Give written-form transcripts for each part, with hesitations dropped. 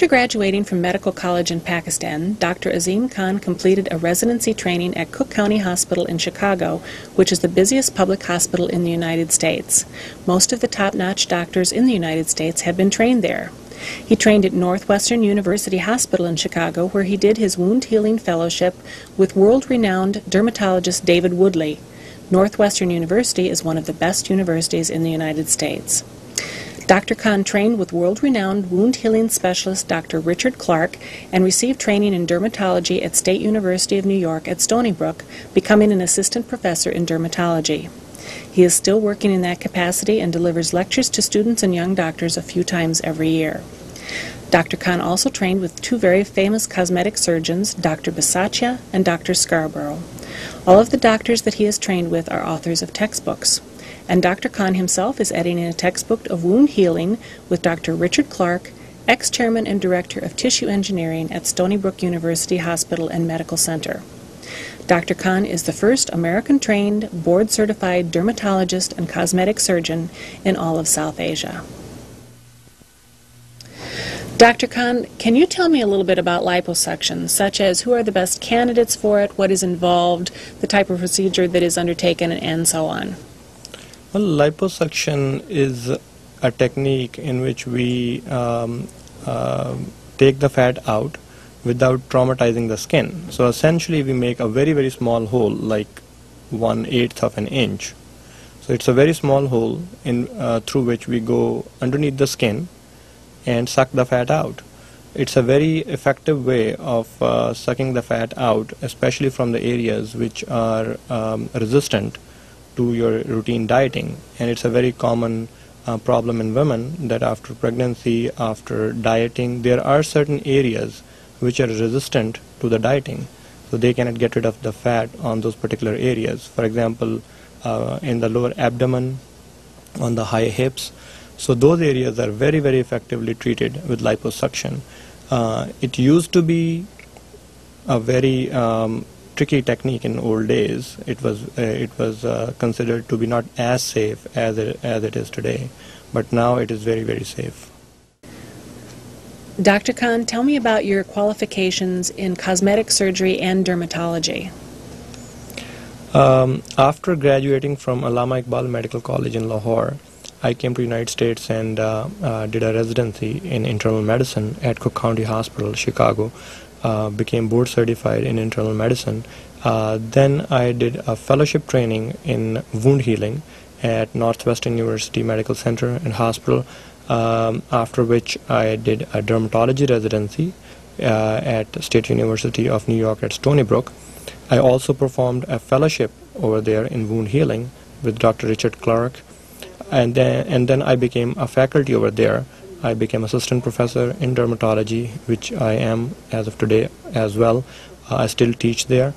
After graduating from medical college in Pakistan, Dr. Azim Khan completed a residency training at Cook County Hospital in Chicago, which is the busiest public hospital in the United States. Most of the top-notch doctors in the United States had been trained there. He trained at Northwestern University Hospital in Chicago, where he did his wound healing fellowship with world-renowned dermatologist David Woodley. Northwestern University is one of the best universities in the United States. Dr. Khan trained with world-renowned wound healing specialist Dr. Richard Clark and received training in dermatology at State University of New York at Stony Brook, becoming an assistant professor in dermatology. He is still working in that capacity and delivers lectures to students and young doctors a few times every year. Dr. Khan also trained with two very famous cosmetic surgeons, Dr. Bisaccia and Dr. Scarborough. All of the doctors that he has trained with are authors of textbooks. And Dr. Khan himself is editing a textbook of wound healing with Dr. Richard Clark, ex-chairman and director of tissue engineering at Stony Brook University Hospital and Medical Center. Dr. Khan is the first American-trained, board-certified dermatologist and cosmetic surgeon in all of South Asia. Dr. Khan, can you tell me a little bit about liposuction, such as who are the best candidates for it, what is involved, the type of procedure that is undertaken, and so on? Well, liposuction is a technique in which we take the fat out without traumatizing the skin. So essentially we make a very, very small hole, like 1/8 of an inch. So it's a very small hole through which we go underneath the skin and suck the fat out. It's a very effective way of sucking the fat out, especially from the areas which are resistant to your routine dieting. And it's a very common problem in women that after pregnancy, after dieting, there are certain areas which are resistant to the dieting. So they cannot get rid of the fat on those particular areas. For example, in the lower abdomen, on the high hips. So those areas are very, very effectively treated with liposuction. It used to be a very tricky technique in old days. It was considered to be not as safe as it is today, but now it is very, very safe. Dr. Khan, tell me about your qualifications in cosmetic surgery and dermatology. After graduating from Allama Iqbal Medical College in Lahore, I came to the United States and did a residency in internal medicine at Cook County Hospital, Chicago. Became board certified in internal medicine. Then I did a fellowship training in wound healing at Northwestern University Medical Center and Hospital, after which I did a dermatology residency at State University of New York at Stony Brook. I also performed a fellowship over there in wound healing with Dr. Richard Clark, and then I became a faculty over there. I became assistant professor in dermatology, which I am as of today as well. I still teach there.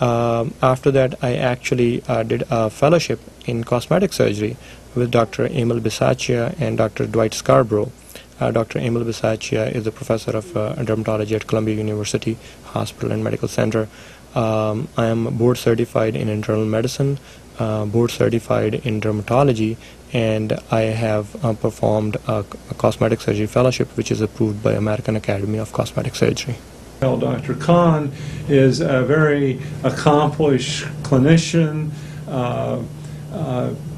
After that, I actually did a fellowship in cosmetic surgery with Dr. Emil Bisaccia and Dr. Dwight Scarborough. Dr. Emil Bisaccia is a professor of dermatology at Columbia University Hospital and Medical Center. I am board certified in internal medicine, board certified in dermatology, and I have performed a cosmetic surgery fellowship, which is approved by American Academy of Cosmetic Surgery. Well, Dr. Khan is a very accomplished clinician,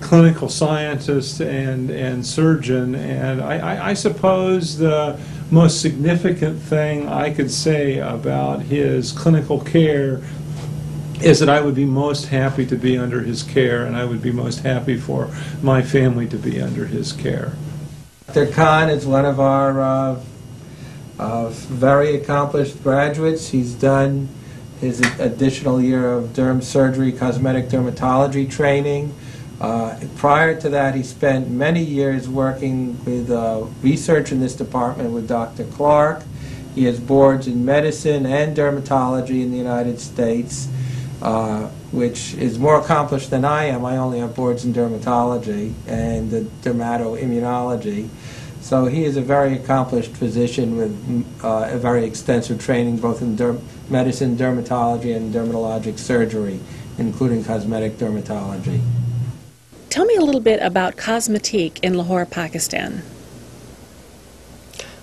clinical scientist, and surgeon, and I suppose the most significant thing I could say about his clinical care is that I would be most happy to be under his care, and I would be most happy for my family to be under his care. Dr. Khan is one of our very accomplished graduates. He's done his additional year of derm surgery, cosmetic dermatology training. Prior to that, he spent many years working with research in this department with Dr. Clark. He has boards in medicine and dermatology in the United States, which is more accomplished than I am. I only have boards in dermatology and dermatoimmunology. So he is a very accomplished physician with a very extensive training both in medicine, dermatology, and dermatologic surgery, including cosmetic dermatology. Tell me a little bit about Cosmetic in Lahore, Pakistan.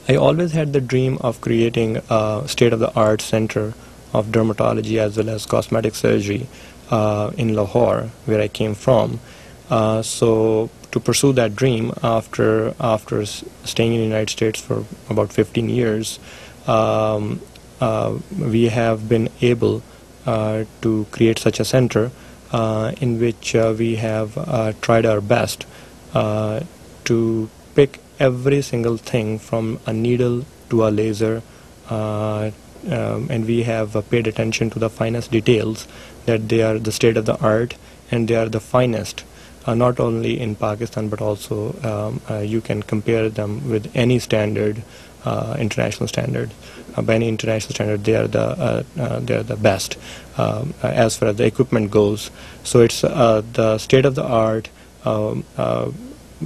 I always had the dream of creating a state-of-the-art center of dermatology as well as cosmetic surgery in Lahore, where I came from. So to pursue that dream, after staying in the United States for about 15 years, we have been able to create such a center in which we have tried our best to pick every single thing from a needle to a laser, and we have paid attention to the finest details, that they are the state of the art and they are the finest, not only in Pakistan but also you can compare them with any standard, international standard. By any international standard, they are the best as far as the equipment goes. So it's the state of the art,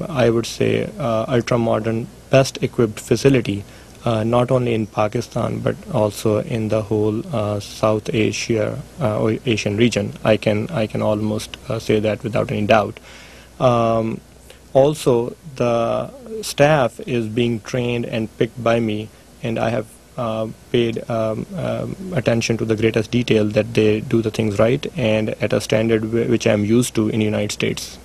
I would say ultra modern, best equipped facility, not only in Pakistan but also in the whole South Asia or Asian region. I can almost say that without any doubt. Also, the staff is being trained and picked by me, and I have paid attention to the greatest detail that they do the things right and at a standard which I am used to in the United States.